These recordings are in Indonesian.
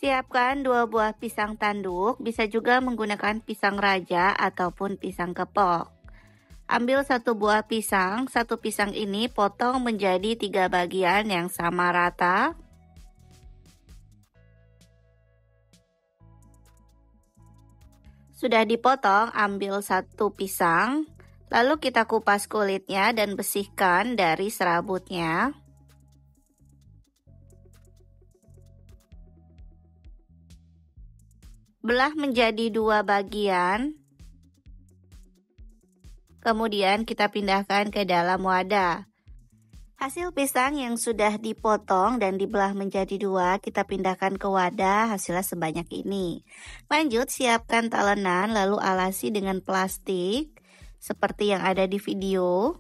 Siapkan 2 buah pisang tanduk, bisa juga menggunakan pisang raja ataupun pisang kepok. Ambil 1 buah pisang, 1 pisang ini potong menjadi 3 bagian yang sama rata. Sudah dipotong, ambil 1 pisang, lalu kita kupas kulitnya dan bersihkan dari serabutnya. Belah menjadi 2 bagian. Kemudian kita pindahkan ke dalam wadah. Hasil pisang yang sudah dipotong dan dibelah menjadi 2, kita pindahkan ke wadah, hasilnya sebanyak ini. Lanjut, siapkan talenan, lalu alasi dengan plastik, seperti yang ada di video.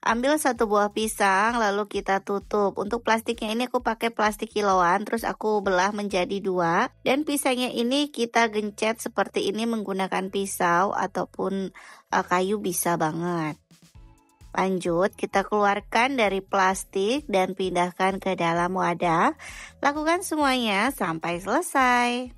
Ambil 1 buah pisang, lalu kita tutup. Untuk plastiknya ini aku pakai plastik kiloan, terus aku belah menjadi 2. Dan pisangnya ini kita gencet seperti ini menggunakan pisau ataupun kayu bisa banget. Lanjut, kita keluarkan dari plastik dan pindahkan ke dalam wadah. Lakukan semuanya sampai selesai.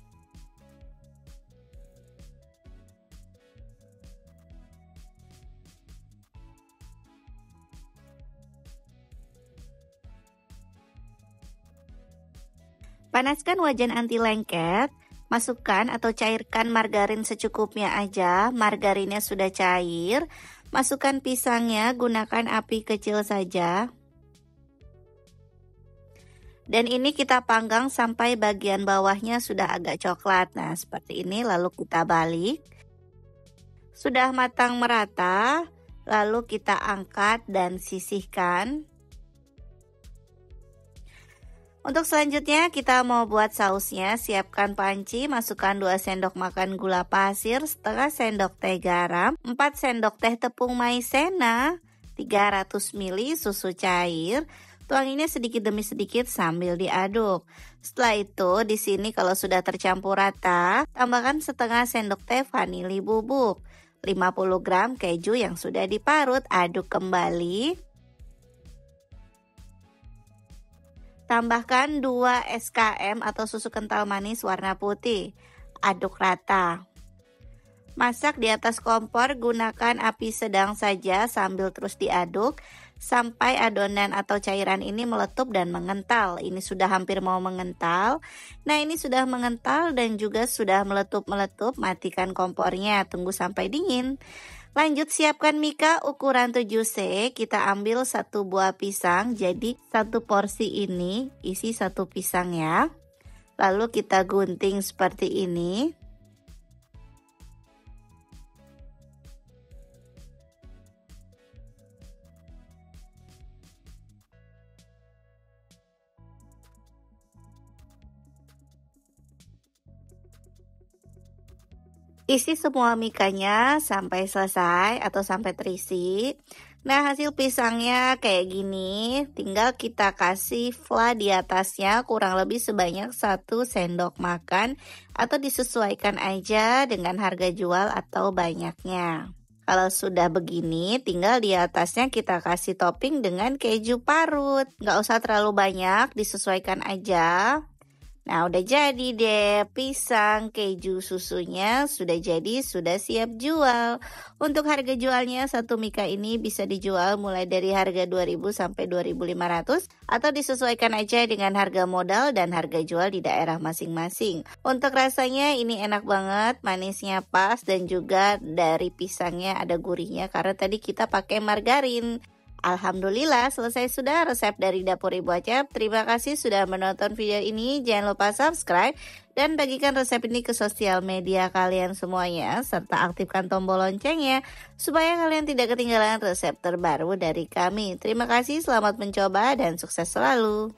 Panaskan wajan anti lengket, masukkan atau cairkan margarin secukupnya aja. Margarinnya sudah cair, masukkan pisangnya, gunakan api kecil saja. Dan ini kita panggang sampai bagian bawahnya sudah agak coklat. Nah, seperti ini, lalu kita balik. Sudah matang merata, lalu kita angkat dan sisihkan. Untuk selanjutnya kita mau buat sausnya. Siapkan panci, masukkan 2 sendok makan gula pasir, setengah sendok teh garam, 4 sendok teh tepung maizena, 300 ml susu cair. Tuanginnya sedikit demi sedikit sambil diaduk. Setelah itu di sini kalau sudah tercampur rata, tambahkan setengah sendok teh vanili bubuk, 50 gram keju yang sudah diparut, aduk kembali. Tambahkan 2 SKM atau susu kental manis warna putih. Aduk rata. Masak di atas kompor, gunakan api sedang saja sambil terus diaduk sampai adonan atau cairan ini meletup dan mengental. Ini sudah hampir mau mengental. Nah, ini sudah mengental dan juga sudah meletup-meletup. Matikan kompornya, tunggu sampai dingin. Lanjut, siapkan mika ukuran 7C, kita ambil 1 buah pisang, jadi 1 porsi ini isi 1 pisang ya. Lalu kita gunting seperti ini. Isi semua mikanya sampai selesai atau sampai terisi. Nah, hasil pisangnya kayak gini. Tinggal kita kasih fla di atasnya kurang lebih sebanyak 1 sendok makan atau disesuaikan aja dengan harga jual atau banyaknya. Kalau sudah begini, tinggal di atasnya kita kasih topping dengan keju parut. Nggak usah terlalu banyak, disesuaikan aja. Nah, udah jadi deh, pisang keju susunya sudah jadi, sudah siap jual. Untuk harga jualnya, 1 mika ini bisa dijual mulai dari harga 2.000 sampai 2.500 atau disesuaikan aja dengan harga modal dan harga jual di daerah masing-masing. Untuk rasanya ini enak banget, manisnya pas dan juga dari pisangnya ada gurihnya karena tadi kita pakai margarin. Alhamdulillah, selesai sudah resep dari Dapur Ibu Acep. Terima kasih sudah menonton video ini. Jangan lupa subscribe dan bagikan resep ini ke sosial media kalian semuanya, serta aktifkan tombol loncengnya supaya kalian tidak ketinggalan resep terbaru dari kami. Terima kasih, selamat mencoba dan sukses selalu.